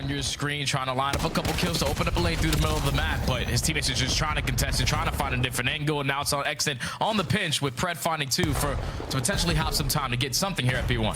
on your screen, trying to line up a couple kills to open up a lane through the middle of the map, but his teammates are just trying to contest and trying to find a different angle, and now it's on Exton on the pinch with Pred finding two to potentially have some time to get something here at B1.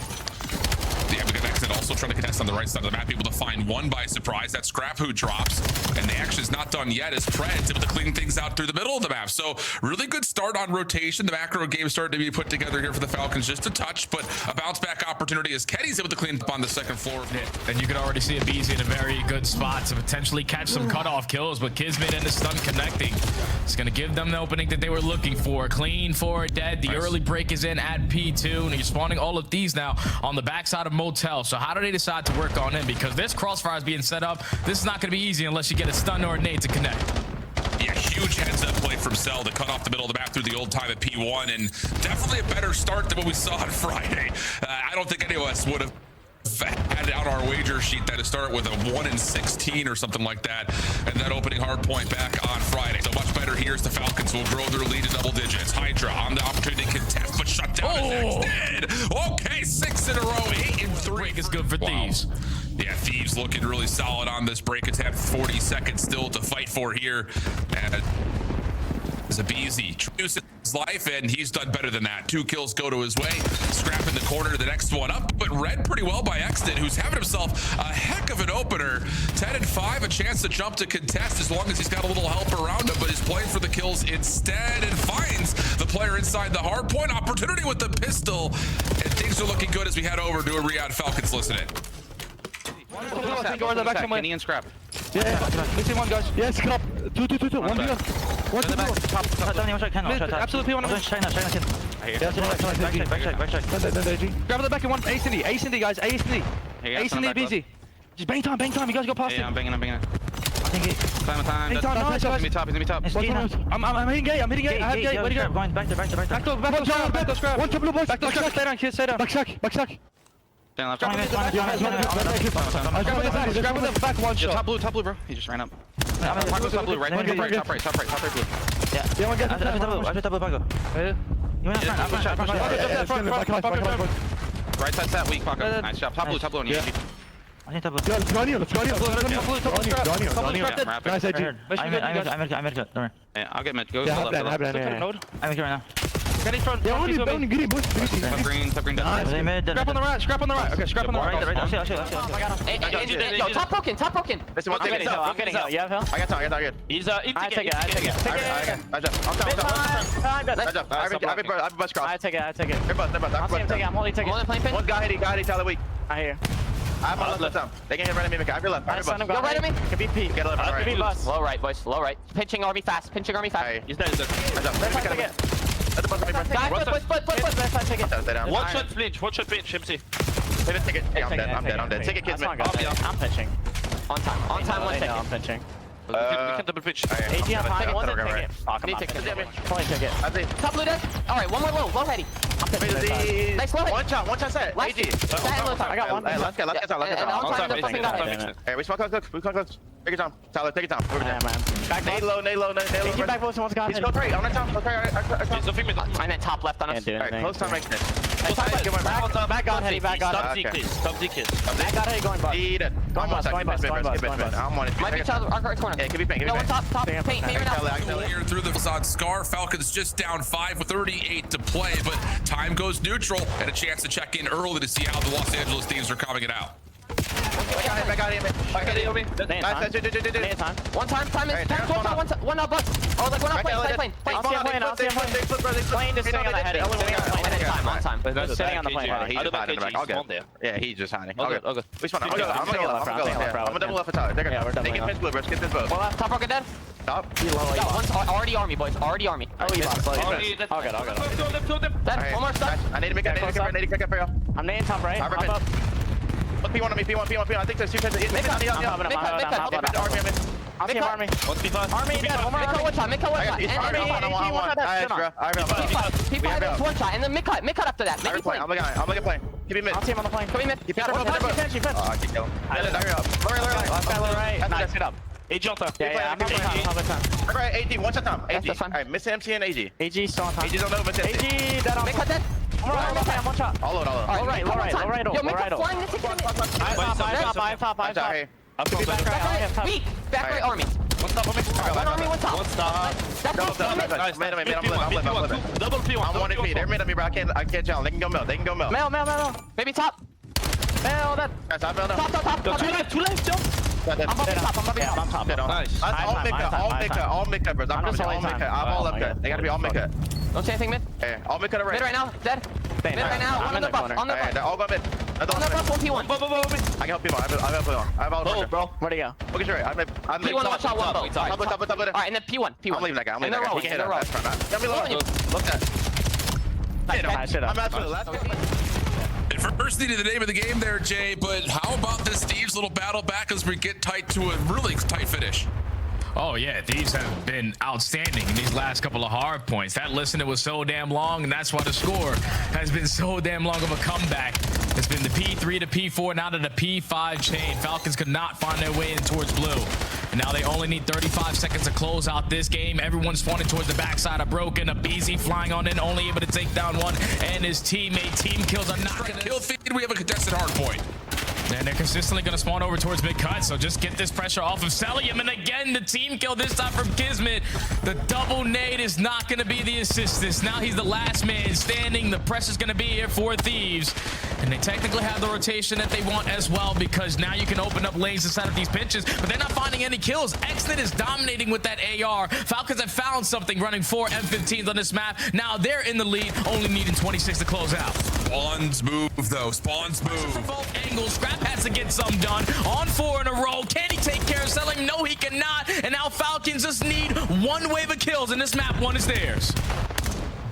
Yeah, we got Exit also trying to contest on the right side of the map, able to find one by surprise. That Scrap who drops, and the action is not done yet as Pred's able to clean things out through the middle of the map. So really good start on rotation. The macro game started to be put together here for the Falcons, just a touch, but a bounce back opportunity as Kenny's able to clean up on the second floor. And you can already see a BZ in a very good spot to potentially catch some cutoff kills, but Kismet and the stun connecting. It's going to give them the opening that they were looking for. Clean for dead. The early break is in at P2, and he's spawning all of these now on the backside of Motel. So how do they decide to work on him? Because this crossfire is being set up. This is not going to be easy unless you get a stun or a nade to connect. Yeah, huge heads-up play from Cell to cut off the middle of the map through the old time at P1, and definitely a better start than what we saw on Friday. I don't think any of us would have had out our wager sheet that to start with a 1-16 or something like that, and that opening hard point back on Friday. So much better here as the Falcons will grow their lead to double digits. Hydra on the opportunity to contest, but shut down as did. Okay, 6 in a row, 8 and 3. Break is good for Thieves. Yeah, Thieves looking really solid on this break. It's had 40 seconds still to fight for here. And Zabizi introduces his life, and he's done better than that. 2 kills go to his way. Scrap in the corner, the next one up, but read pretty well by Exton, who's having himself a heck of an opener. 10 and 5, a chance to jump to contest as long as he's got a little help around him, but he's playing for the kills instead and finds the player inside the hard point. Opportunity with the pistol, and things are looking good as we head over to a Riyadh Falcons listening. Go on the back from Kenny and Scrap. Yeah. Missing one, guys. Yeah, Scrap. 2. 1 beyond. One to back. top. Absolutely one of them. China. Yeah, back. Grab the back in one. Ace and D, guys. Ace and D. Ace and D, BZ. Just bang time. You guys go past it. I'm banging. I think it. Time. Nice, guys. He's me top. I'm hitting gate. I have gate. Where do you go? Going back there. Back to Scrap. One to blue boys. Back to Scrap. Stay down, kids. Stay down. Back sack. Down left. Grab with the back one shot. Top blue, bro. He just ran up. Top blue, right, top right, blue. Yeah, one get. You went right side set, weak, Paco. Nice job. Top blue on you. I think top blue. Let's go on you. Nice edge. I'm mid. Yeah, I'll get mid. Go Yeah, left. have that. I'm here right now. Get in front. Yeah, only green boys. Top green. Nice. Scrap on the right. Okay, scrap on the right. Yo, top broken. Listen, one thing. I'm getting out. You have him? I got target. He's I take it. I take it. I'm only taking it. One guy, Tyler weak. I hear. I'm on left arm. They can hit right at me, I have your left. Go right at me. Could be P. Get left, Could be right. bus. Low right, boys. Low right. Pinching army fast. He's dead. He's dead. Let the bus me, bro. Guys, take it. Stay down. One shot pinch, Shimsy. Take it. I'm dead. Take it, kids, man. I'm pinching. On time, one ticket. I'm pinching. We can double pitch. AG on time, one ticket. Need ticket. Probably ticket. Top blue dead. Alright, one more low heady. I'm pinching. Nice low heady. One shot set. AG. I got one. Let's get on. Hey, we smoke close. Take it down. Tyler, take it down. Over there. Back Nade low. AG back post, one's got He's go 3. I'm not down. I meant top left on us. Alright, close time makes it. Back on heady, back on. Stop Z, please. Stop Z, kids. Back on heady, going bus. Going bus. I'm on it. Might be child, our corner. Yeah, it could be paint. No, one top. Paint right now. Here through the facade, Scar Falcons just down 5 with 38 to play, but time goes neutral and a chance to check in early to see how the Los Angeles Thieves are coming it out. Back on him. One time is one up bus. Oh, like one up plane. I'll see him playing. Plane is sitting on the heady. On time. Sitting on the plane. I'll get. Yeah, he's just hiding. All good. We spawn. I'm gonna double left for Tyler. They can pinch blue, bro. Get this boat. Top rocket dead. Stop. One's already army, boys. Already army. All good. Dead. One more stuff. I need to make a pick up for you. I'm nading top right. Hop up. Look, P1 on me. I think there's 2 pins. I'll see him army. What's B5? Army dead. One more Make one shot. P5 is one shot, and then mid cut after that. Make it play. I'm looking plane. Keep him mid. I'll see him on the plane. Come in mid. He picked up. I keep killing. I did hurry up. Last guy low right. Nice. Sit up. AG on top. Yeah, I'm time. Alright, AG, one shot time. AG. That's fine. Alright, miss MC and AG. AG still on time. AG's on over, miss MC. AG dead on. Make cut dead. One shot. All low. Low right. Yo, make a flying the ticket. Five top. Sorry. Up top. Back right. Weak. Back right army. One stop on me. One army, one top. One stop. That's Mid, I'm living. Double P1. I'm 1 AP. They're mid of me, bro. I can't challenge. They can go middle. They can go middle. Mail. Maybe top. Mail that. Guys, I'm middle. Top. Two left, Joe. I'm bumping top. I'm top. Nice. All mid cut, bro. I'm just all holding mid time. cut. I'm all up cut. They gotta be all mid cut. Don't say anything mid. Hey, all mid cut Mid right now. Dead. Mid right now. I'm On in the the buff. corner. On the Hey, buff. they're all go mid. On the buff. 1P1. I can help people. I have people on. I have all Low, the bro. Where'd he go? Okay, sure. I'm P1 watch out one boat. Top. Alright, and then P1. I'm leaving that guy. I'm And leaving they're that guy. He rolling. can hit They're him. That's rolling. fine. Let me look at that. I'm out for the last First need of the name of the game there, Jay, but how about this Thieves little battle back as we get tight to a really tight finish? Oh yeah, these have been outstanding in these last couple of hard points. That listener was so damn long, and that's why the score has been so damn long of a comeback. It's been the P3 to P4, now to the P5 chain. Falcons could not find their way in towards blue. And now they only need 35 seconds to close out this game. Everyone's spawning towards the backside of Broken. A BZ flying on in, only able to take down one and his teammate. Team kills are not gonna Kill feed, we have a contested hard point. And they're consistently going to spawn over towards mid-cut, so just get this pressure off of Cellium. And again, the team kill this time from Kismet. The double nade is not going to be the assistance. Now he's the last man standing. The pressure's going to be here for Thieves. And they technically have the rotation that they want as well, because now you can open up lanes to set up these pinches, but they're not finding any kills. Xnet is dominating with that AR. Falcons have found something, running 4 M15s on this map. Now they're in the lead, only needing 26 to close out. Spawn's move, though. Spawn's From move. both angles, Scrap has to get some done. On 4 in a row. Can he take care of Cellium? No, he cannot. And now Falcons just need one wave of kills, and this map one is theirs.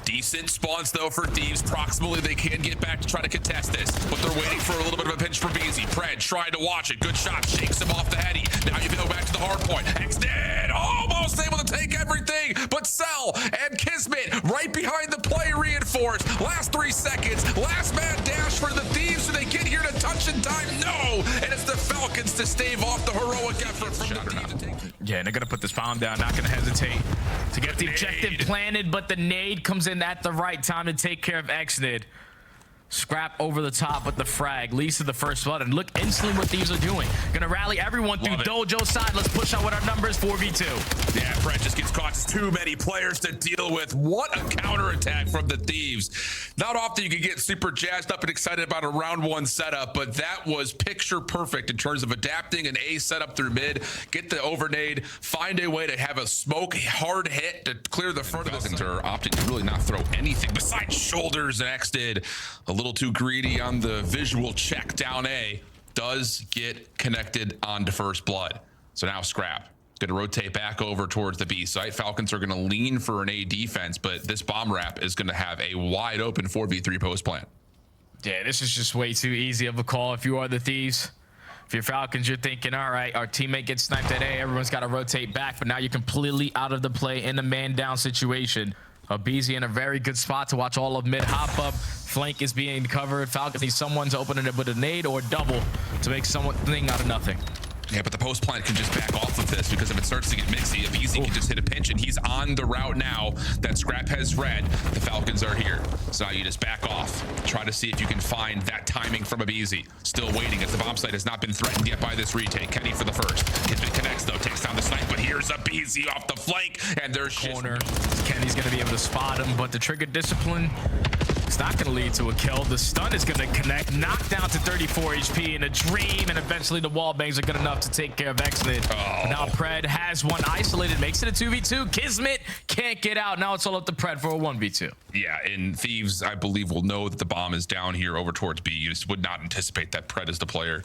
Decent spawns, though, for Thieves. Proximally, they can get back to try to contest this, but they're waiting for a little bit of a pinch for BZ. Pred trying to watch it. Good shot. Shakes him off the heady. Now you can go back to the hard point. Xdead almost able to take everything, but Cell and Kismet right behind the play reinforced. Last 3 seconds. Last man dash for the Thieves. Do they get here to touch in time? No! And it's the Falcons to stave off the heroic effort from the Thieves to take. Yeah, and they're going to put this bomb down. Not going to hesitate to get the objective planted, but the nade comes in at the right time to take care of Xnid. Scrap over the top with the frag, leads to the first blood, and look instantly what Thieves are doing. Gonna rally everyone through Dojo's side. Let's push out with our numbers, 4v2. Yeah, Brett just gets caught. Just too many players to deal with. What a counterattack from the Thieves. Not often you can get super jazzed up and excited about a round 1 setup, but that was picture perfect in terms of adapting an A setup through mid, get the overnade, find a way to have a smoke hard hit to clear the front of the center. Optic to really not throw anything besides shoulders, and X did a little too greedy on the visual check down A. Does get connected onto first blood. So now Scrap going to rotate back over towards the B site. Falcons are going to lean for an A defense, but this bomb wrap is going to have a wide open 4v3 post plan. Yeah, this is just way too easy of a call if you are the Thieves. If you're Falcons, you're thinking, all right, our teammate gets sniped at A, everyone's got to rotate back, but now you're completely out of the play in a man-down situation. BZ in a very good spot to watch all of mid hop up. Flank is being covered. Falcons need someone's opening it with a nade or double to make something out of nothing. Yeah, but the post plan can just back off of this, because if it starts to get mixy, if Easy can just hit a pinch, and he's on the route now that Scrap has read, the Falcons are here. So now you just back off. Try to see if you can find that timing from a BZ. Still waiting as the bomb site has not been threatened yet by this retake. Kenny for the first. Kismet connects though, takes down the snipe, but here's a BZ off the flank, and there's Corner. Kenny's going to be able to spot him, but the trigger discipline, it's not going to lead to a kill. The stun is going to connect, knock down to 34 HP in a dream, and eventually the wall bangs are good enough to take care of Xnid. Oh. Now Pred has one isolated, makes it a 2v2. Kismet can't get out. Now it's all up to Pred for a 1v2. Yeah, and Thieves, I believe, will know that the bomb is down here over towards B. You just would not anticipate that Pred is the player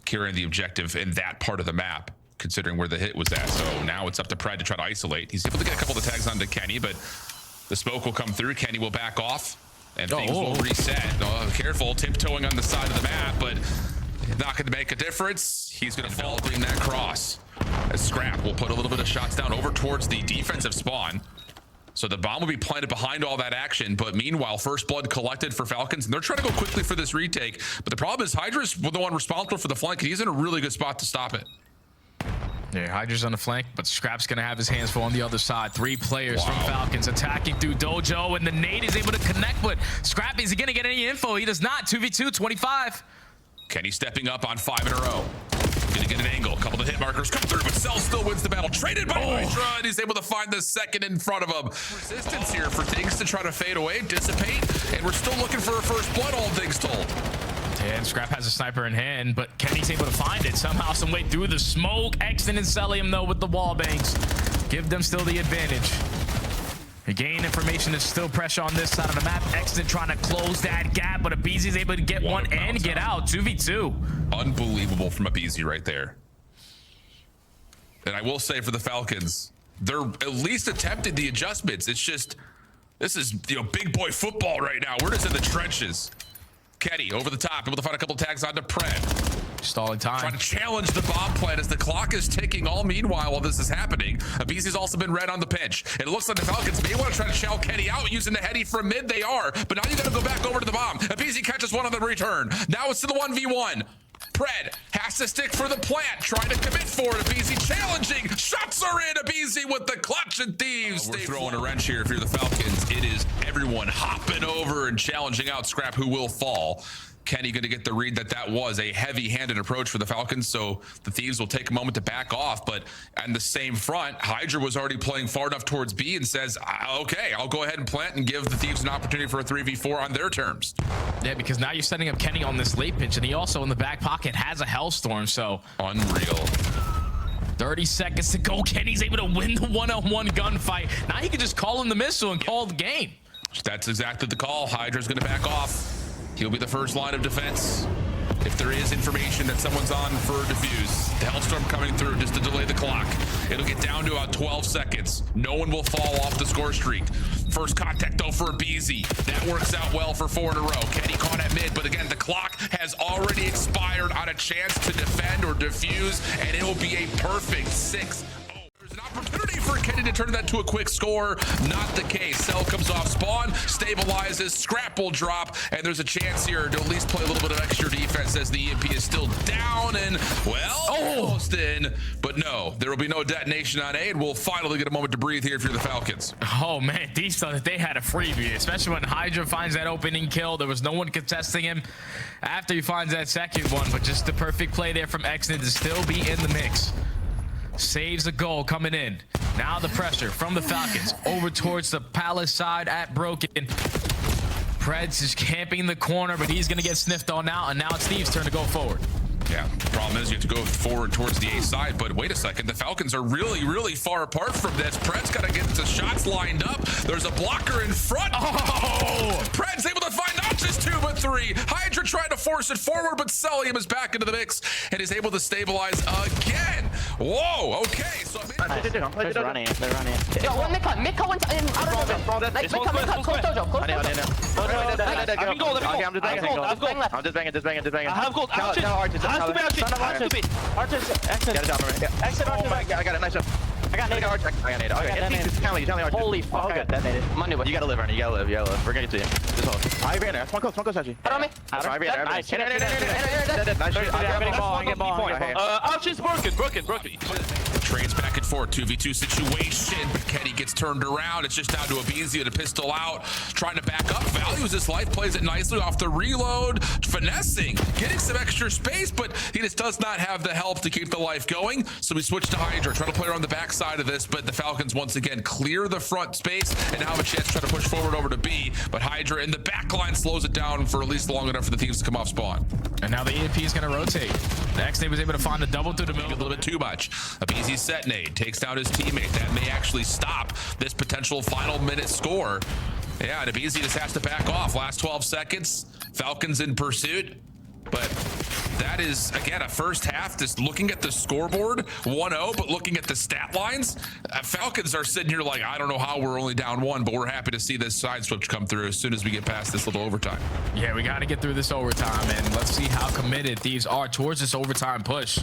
carrying the objective in that part of the map, considering where the hit was at. So now it's up to Pred to try to isolate. He's able to get a couple of the tags onto Kenny, but the smoke will come through. Kenny will back off, and things will reset. Oh, careful, tiptoeing on the side of the map, but not going to make a difference. He's going to fall in that cross. As Scrap will put a little bit of shots down over towards the defensive spawn. So the bomb will be planted behind all that action, but meanwhile, first blood collected for Falcons, and they're trying to go quickly for this retake. But the problem is Hydra's the one responsible for the flank, and he's in a really good spot to stop it. Yeah, Hydra's on the flank, but Scrap's going to have his hands full on the other side. 3 players from Falcons attacking through Dojo, and the nade is able to connect, but Scrap, is he going to get any info? He does not. 2v2, 25. Kenny stepping up on 5 in a row. Gonna get an angle. A couple of hit markers come through, but Cell still wins the battle. Traded by Hydra, and he's able to find the second in front of him. Resistance here for things to try to fade away, dissipate, and we're still looking for a first blood, all things told. And Scrap has a sniper in hand, but Kenny's able to find it somehow, some way through the smoke. Exton and Cellium, though, with the wall banks, give them still the advantage. Again, information is still pressure on this side of the map. Exton trying to close that gap, but Abizi's able to get one and get out. 2v2. Unbelievable from Abizi right there. And I will say for the Falcons, they're at least attempted the adjustments. It's just, this is, big boy football right now. We're just in the trenches. Kenny over the top, able to find a couple tags onto Pred. Stalling time. Trying to challenge the bomb plan as the clock is ticking all meanwhile while this is happening. Abizi's also been red on the pinch. It looks like the Falcons may want to try to shell Kenny out using the heady from mid. They are, but now you got to go back over to the bomb. Abizi catches one on the return. Now it's to the 1v1. Pred has to stick for the plant, trying to commit for it. Abizi challenging. Shots are in. Abizi with the clutch and Thieves. We're throwing a wrench here if you're the Falcons. It is everyone hopping over and challenging out Scrap, who will fall. Kenny going to get the read that was a heavy-handed approach for the Falcons, so the Thieves will take a moment to back off. But on the same front, Hydra was already playing far enough towards B and says, okay, I'll go ahead and plant and give the Thieves an opportunity for a 3v4 on their terms. Yeah, because now you're setting up Kenny on this late pitch, and he also in the back pocket has a Hellstorm, so... Unreal. 30 seconds to go. Kenny's able to win the one-on-one gunfight. Now he can just call in the missile and call the game. That's exactly the call. Hydra's going to back off. He'll be the first line of defense. If there is information that someone's on for defuse, the Hellstorm coming through just to delay the clock. It'll get down to about 12 seconds. No one will fall off the score streak. First contact though for Abizi. That works out well for 4 in a row. Kenny caught at mid, but again, the clock has already expired on a chance to defend or defuse, and it'll be a perfect 6. There's an opportunity for Kenny to turn that to a quick score. Not the case. Cell comes off spawn, stabilizes, Scrap will drop, and there's a chance here to at least play a little bit of extra defense as the EMP is still down and, well, almost in. But no, there will be no detonation on A, and we'll finally get a moment to breathe here if you're the Falcons. Oh, man, these thought they had a freebie, especially when Hydra finds that opening kill. There was no one contesting him after he finds that second one, but just the perfect play there from Exton to still be in the mix. Saves a goal coming in. Now the pressure from the Falcons over towards the Palace side at Broken. Preds is camping the corner, but he's going to get sniffed on now, and now it's Thieves' turn to go forward. Yeah, the problem is you have to go forward towards the A side, but wait a second, the Falcons are really, really far apart from this. Pred's got to get the shots lined up. There's a blocker in front. Oh! Pred's able to find not just 2, but 3. Hydra trying to force it forward, but Cellium is back into the mix and is able to stabilize again. Whoa, okay. So They're running. Yo, one mid-cut in outer dojo. Like, mid-cut, close dojo, close dojo. I'm just banging. I have gold. Arches. Arches, exit. Get it down already. Exit, Arches. I got it. Nice job. I got nade. I got nade. Okay, tell me. Holy fuck. Okay. Detonated. Money, You gotta live, Ernie. You gotta live. We're gonna get to you. Just hold. I ran there. One close, actually. Head on me. I ran there. Nice. Nice. I'm getting ball. Arches broken. Trades back and forth, 2v2 situation, but Kenny gets turned around. It's just down to Abizi to pistol out, trying to back up. Values his life, plays it nicely off the reload, finessing, getting some extra space, but he just does not have the help to keep the life going. So we switch to Hydra, try to play around the backside of this, but the Falcons once again clear the front space and now have a chance to try to push forward over to B. But Hydra in the back line slows it down for at least long enough for the Thieves to come off spawn. And now the EMP is going to rotate. Next, they was able to find the double through the middle. A little bit too much. Abizi set nade, takes down his teammate. That may actually stop this potential final minute score. Yeah, and Abizi just has to back off. Last 12 seconds, Falcons in pursuit. But that is, again, a first half, just looking at the scoreboard, 1-0, but looking at the stat lines, Falcons are sitting here like, I don't know how we're only down 1, but we're happy to see this side switch come through as soon as we get past this little overtime. Yeah, we got to get through this overtime, and let's see how committed Thieves are towards this overtime push.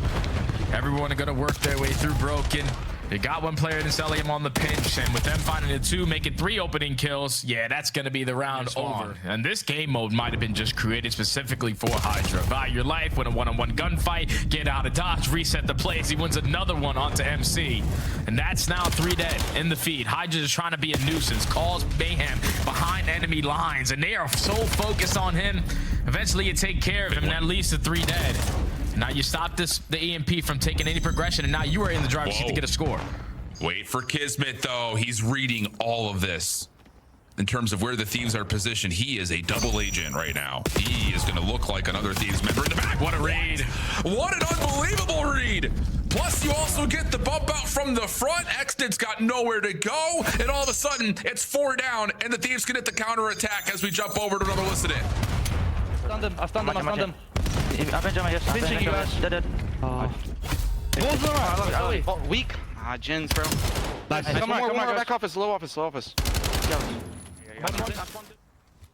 Everyone are going to work their way through Broken. They got one player in Cellium on the pinch, and with them finding the 2, making 3 opening kills, yeah, that's going to be the round over. And this game mode might have been just created specifically for Hydra. Value your life, win a one-on-one gunfight, get out of dodge, reset the plays. He wins another one onto MC. And that's now 3 dead in the feed. Hydra is trying to be a nuisance, cause mayhem behind enemy lines, and they are so focused on him. Eventually, you take care of him, and that leads to 3 dead. Now you stop the EMP from taking any progression, and now you are in the driver's seat to get a score. Wait for Kismet, though. He's reading all of this. In terms of where the Thieves are positioned, he is a double agent right now. He is going to look like another Thieves member in the back. What a read. What an unbelievable read. Plus, you also get the bump out from the front. Exted's got nowhere to go. And all of a sudden, it's 4 down, and the Thieves can hit the counter attack as we jump over to another listening. I stunned him. I've been jumping. Pinching you guys. Dead. Bulls around. Weak. Ah, Jins, bro. Nice. Come on, guys. back office, low office.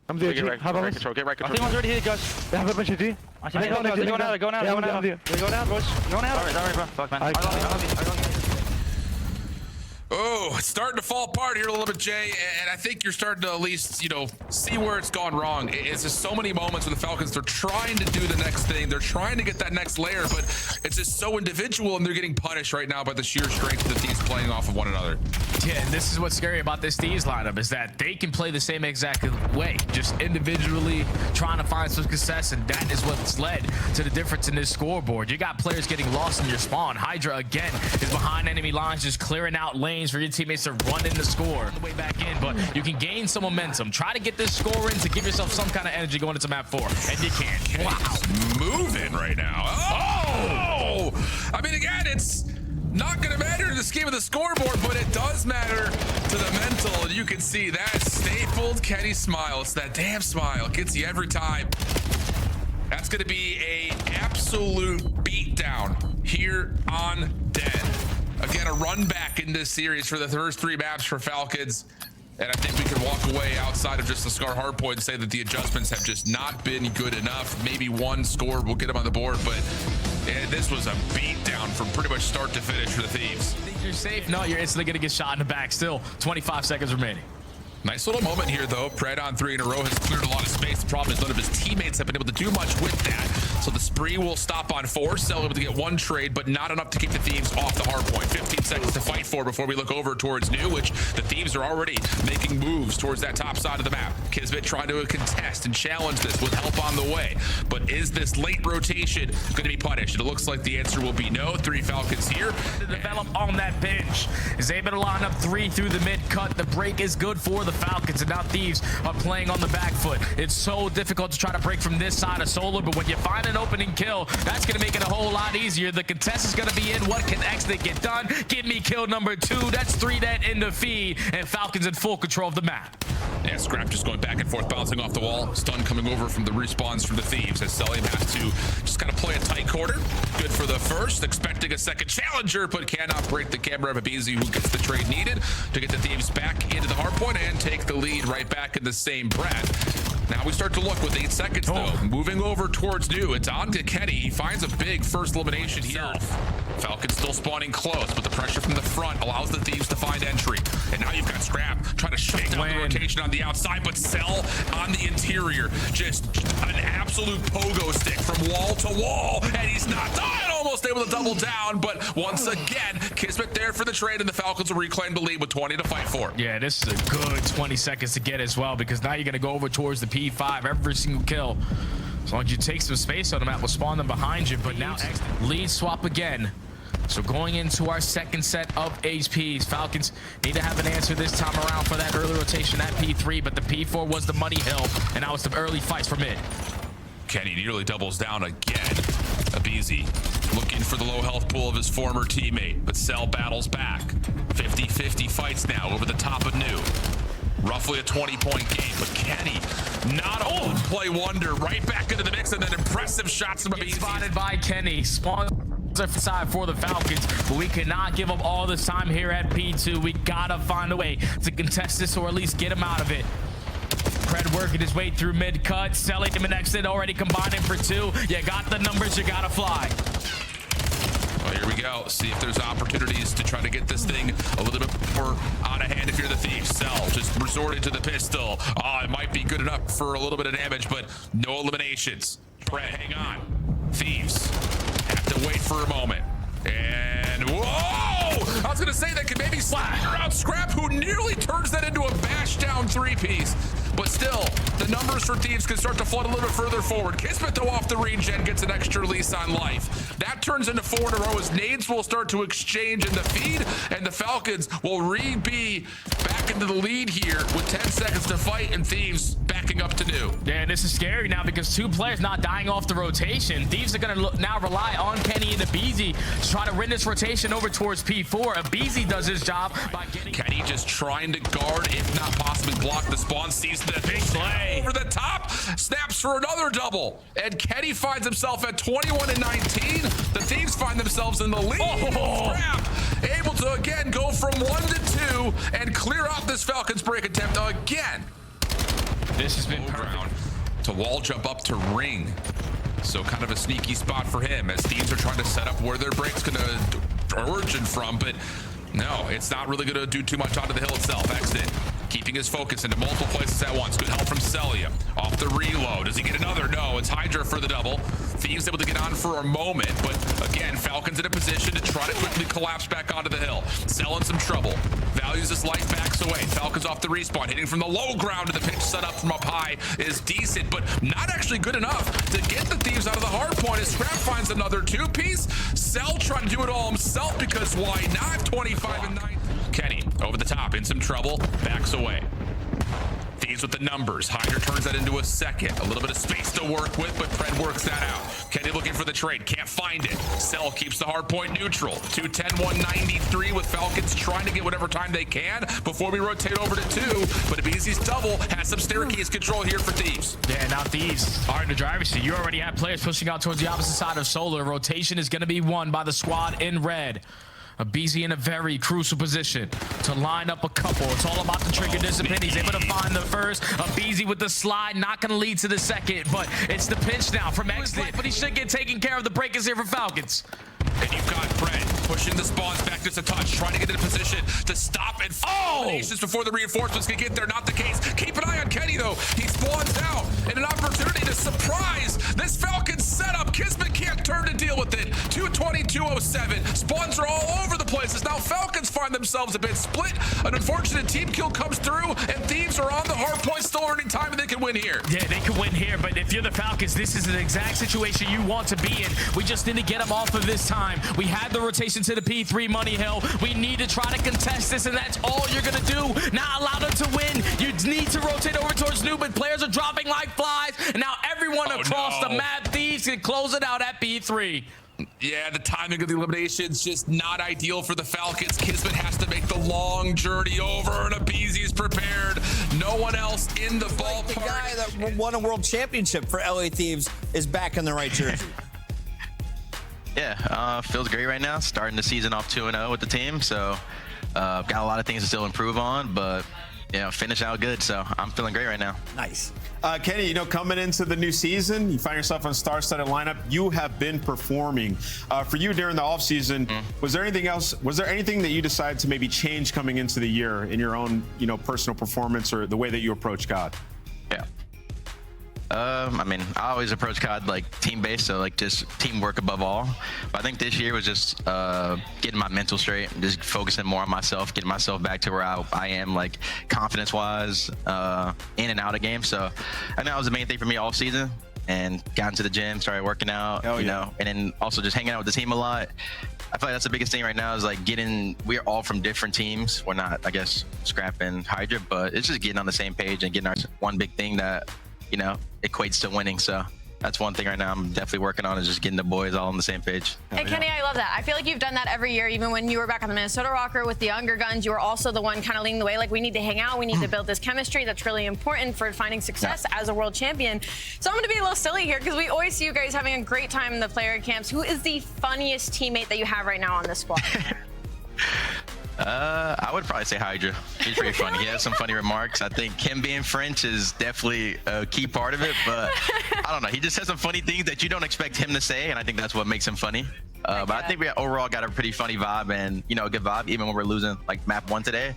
I'm there. Get right control. I think one's already here, guys. They have a bunch of D. They're going out. They're going out, boys. Going out. Sorry, bro. Fuck, man. Oh, it's starting to fall apart here a little bit, Jay, and I think you're starting to at least, see where it's gone wrong. It's just so many moments where the Falcons, they're trying to do the next thing. They're trying to get that next layer, but it's just so individual, and they're getting punished right now by the sheer strength of the Thieves playing off of one another. Yeah, and this is what's scary about this Thieves lineup is that they can play the same exact way, just individually trying to find some success, and that is what's led to the difference in this scoreboard. You got players getting lost in your spawn. Hydra, again, is behind enemy lines, just clearing out lanes for your teammates to run in the score on the way back in, but you can gain some momentum. Try to get this score in to give yourself some kind of energy going into map 4, and you can. Wow, moving right now. Oh! I mean, again, it's not going to matter to the scheme of the scoreboard, but it does matter to the mental, and you can see that stapled Kenny smile. It's that damn smile. It gets you every time. That's going to be a absolute beatdown here on Dead. Again, a run back in this series for the first 3 maps for Falcons. And I think we can walk away outside of just the Scar hardpoint and say that the adjustments have just not been good enough. Maybe one score will get them on the board, but this was a beatdown from pretty much start to finish for the Thieves. Think you're safe? No, you're instantly going to get shot in the back. Still 25 seconds remaining. Nice little moment here, though. Pred on 3 in a row has cleared a lot of space. The problem is none of his teammates have been able to do much with that. So the spree will stop on 4. Cell able to get 1 trade, but not enough to keep the Thieves off the hard point. 15 seconds to fight for before we look over towards New, which the Thieves are already making moves towards that top side of the map. Kismet trying to contest and challenge this with help on the way. But is this late rotation going to be punished? It looks like the answer will be no. 3 Falcons here. To develop on that bench. Is able to line up 3 through the mid cut. The break is good for the Falcons, and now Thieves are playing on the back foot. It's so difficult to try to break from this side of Solar, but when you find an opening kill, that's going to make it a whole lot easier. The contest is going to be in. What can Exit get done? Give me kill number 2. That's 3 dead in the feed, and Falcons in full control of the map. Yeah, Scrap just going back and forth, bouncing off the wall. Stun coming over from the respawns from the Thieves as Cellium has to just kind of play a tight quarter. Good for the first, expecting a second challenger, but cannot break the camera of Abizi, who gets the trade needed to get the Thieves back into the hardpoint and take the lead right back in the same breath. Now we start to look with 8 seconds, though. Moving over towards New. It's on to Kenny. He finds a big first elimination here. Falcons still spawning close, but the pressure from the front allows the Thieves to find entry. And now you've got Scrap trying to shut down the rotation on the outside, but Cell on the interior. Just an absolute pogo stick from wall to wall, and he's not done. Almost able to double down, but once again, Kismet there for the trade, and the Falcons will reclaim the lead with 20 to fight for. Yeah, this is a good 20 seconds to get as well, because now you're going to go over towards the P5 every single kill. As long as you take some space on the map, we'll spawn them behind you, but now lead swap again. So going into our second set of HPs, Falcons need to have an answer this time around for that early rotation at P3, but the P4 was the money hill, and now it's the early fights for mid. Kenny nearly doubles down again. Abizi looking for the low health pool of his former teammate, but Cell battles back. 50-50 fights now over the top of New. Roughly a 20-point game, but Kenny not old play wonder right back into the mix, and then impressive shots from Abizi. Spotted by Kenny. Spawn side for the Falcons, but we cannot give up all this time here at P2. We gotta find a way to contest this, or at least get him out of it. Pred working his way through mid cut. Selling him an exit, already combining for 2. You got the numbers, you gotta fly. Well, here we go. See if there's opportunities to try to get this thing a little bit more out of hand if you're the Thieves. Cell just resorted to the pistol. It might be good enough for a little bit of damage, but no eliminations. Pred, hang on. Thieves have to wait for a moment. And whoa! I was gonna say that could maybe slide around Scrap, who nearly turns that into a bash down 3-piece. but still, the numbers for Thieves can start to flood a little bit further forward. Kismet, though, off the regen, gets an extra lease on life. That turns into 4 in a row as nades will start to exchange in the feed, and the Falcons will be back into the lead here with 10 seconds to fight, and Thieves backing up to new. Yeah, this is scary now because 2 players not dying off the rotation. Thieves are going to now rely on Kenny and Abizi to try to win this rotation over towards P4. Abizi does his job by getting... Kenny just trying to guard, if not possibly block the spawn, sees the big play over the top, snaps for another double, and Kenny finds himself at 21 and 19. The Thieves find themselves in the lead. Scrap, able to again go from 1 to 2 and clear out this Falcons break attempt again. This has been perfect. To wall jump up to ring. So kind of a sneaky spot for him as Thieves are trying to set up where their break's gonna origin from, but no, it's not really gonna do too much onto the hill itself. Exit, keeping his focus into multiple places at once. Good help from Cellium. Off the reload. Does he get another? No, it's Hydra for the double. Thieves able to get on for a moment, but again, Falcons in a position to try to quickly collapse back onto the hill. Cell in some trouble. Values his life, backs away. Falcons off the respawn, hitting from the low ground, and the pitch set up from up high is decent, but not actually good enough to get the Thieves out of the hard point as Scrap finds another 2-piece. Cell trying to do it all himself because why not? 25 and 9. Kenny over the top, in some trouble, backs away. Thieves with the numbers. Hydra turns that into a second. A little bit of space to work with, but Pred works that out. Kenny looking for the trade. Can't find it. Cell keeps the hard point neutral. 210, 193 with Falcons trying to get whatever time they can before we rotate over to 2. But Abizi's double has some staircase control here for Thieves. Yeah, now Thieves are in the driver's seat. You already have players pushing out towards the opposite side of Solar. Rotation is going to be won by the squad in red. Abizi in a very crucial position to line up a couple. It's all about the trigger discipline. He's able to find the first. Abizi with the slide, not going to lead to the second, but it's the pinch now from Exit. But he should get taken care of. The break is here for Falcons. And you've got Pred pushing the spawns back just a touch, trying to get in a position to stop and eliminations before the reinforcements can get there. Not the case. Keep an eye on Kenny, though. He spawns out and an opportunity to surprise this Falcons setup. Kismet can't turn to deal with it. 222.07. Spawns are all over the place as now Falcons find themselves a bit split. An unfortunate team kill comes through, and Thieves are on the hard point, still earning time, and they can win here. Yeah, they can win here, but if you're the Falcons, this is an exact situation you want to be in. We just need to get them off of this time. We had the rotation to the P3 money hill. We need to try to contest this, and that's all you're gonna do. Not allow them to win. You need to rotate over towards new, but players are dropping like flies, and now everyone across the map. Thieves can close it out at P3. Yeah, the timing of the elimination's just not ideal for the Falcons. Kismet has to make the long journey over, and Abizi's prepared. No one else in the ballpark. The guy that won a world championship for LA Thieves is back in the right jersey. Yeah, feels great right now. Starting the season off 2-0 with the team, so got a lot of things to still improve on, but finish out good. So I'm feeling great right now. Nice. Kenny, coming into the new season, you find yourself on a star-studded lineup. You have been performing. For you during the offseason, was there anything else? Was there anything that you decided to maybe change coming into the year in your own, personal performance or the way that you approach God? Yeah. I mean, I always approach COD like team-based, so like just teamwork above all. But I think this year was just getting my mental straight, just focusing more on myself, getting myself back to where I am, like confidence-wise, in and out of games. So I think that was the main thing for me all season. And got into the gym, started working out, and then also just hanging out with the team a lot. I feel like that's the biggest thing right now is like we're all from different teams. We're not, I guess, Scrap and Hydra, but it's just getting on the same page and getting our one big thing that, equates to winning. So that's one thing right now I'm definitely working on, is just getting the boys all on the same page. And Kenny, I love that. I feel like you've done that every year. Even when you were back on the Minnesota Rokkr with the younger guns, you were also the one kind of leading the way. Like, we need to hang out. We need to build this chemistry. That's really important for finding success as a world champion. So I'm going to be a little silly here because we always see you guys having a great time in the player camps. Who is the funniest teammate that you have right now on this squad? I would probably say Hydra. He's pretty funny. He has some funny remarks. I think him being French is definitely a key part of it, but I don't know. He just says some funny things that you don't expect him to say, and I think that's what makes him funny. But I think we overall got a pretty funny vibe and, a good vibe, even when we're losing like map 1 today.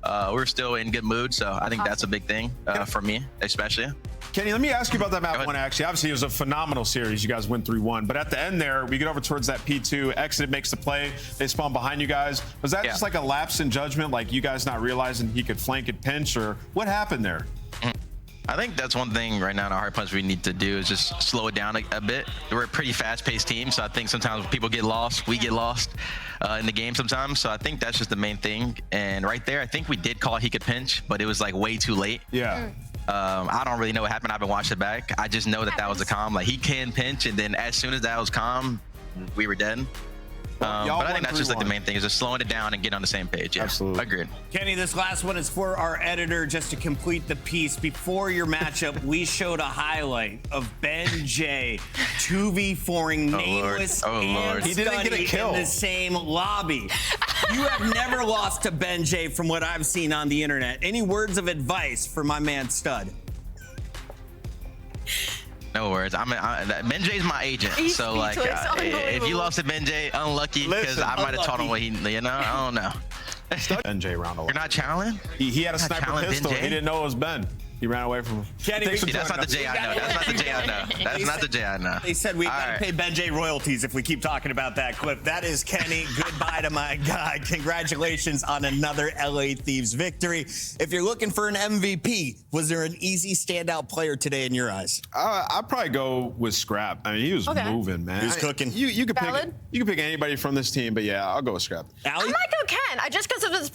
We're still in good mood, so I think that's a big thing for me, especially. Kenny, let me ask you about that map 1, actually. Obviously, it was a phenomenal series. You guys went 3-1. But at the end there, we get over towards that P2. Exit makes the play. They spawn behind you guys. Was that just like a lapse in judgment, like you guys not realizing he could flank and pinch, or what happened there? I think that's one thing right now in our hard punch we need to do is just slow it down a bit. We're a pretty fast-paced team, so I think sometimes people get lost, we get lost in the game sometimes. So I think that's just the main thing. And right there, I think we did call he could pinch, but it was like way too late. Yeah. I don't really know what happened. I haven't watched it back. I just know that was a calm. Like, he can pinch, and then as soon as that was calm, we were dead. But I think that's just like the main thing is just slowing it down and getting on the same page. Yeah, absolutely. Agreed. Kenny, this last one is for our editor just to complete the piece. Before your matchup, we showed a highlight of Ben J 2v4ing Nameless and He didn't get a kill in the same lobby. You have never lost to Ben J from what I've seen on the internet. Any words of advice for my man Stud? No words. Benjay's my agent, so like, if you lost to Benjay, unlucky because I might have taught him what he, I don't know. NJ round 11. You're not challenging? He had a sniper pistol. He didn't know it was Ben. He ran away from him. Kenny, that's not the J I know. That's not the J I know. That's not the J I know. They said we got to pay Ben J royalties if we keep talking about that clip. That is Kenny. Goodbye to my guy. Congratulations on another LA Thieves victory. If you're looking for an MVP, was there an easy standout player today in your eyes? I'd probably go with Scrap. I mean, he was moving, man. He was cooking. You could pick anybody from this team, but yeah, I'll go with Scrap. I might go Ken. Just because of his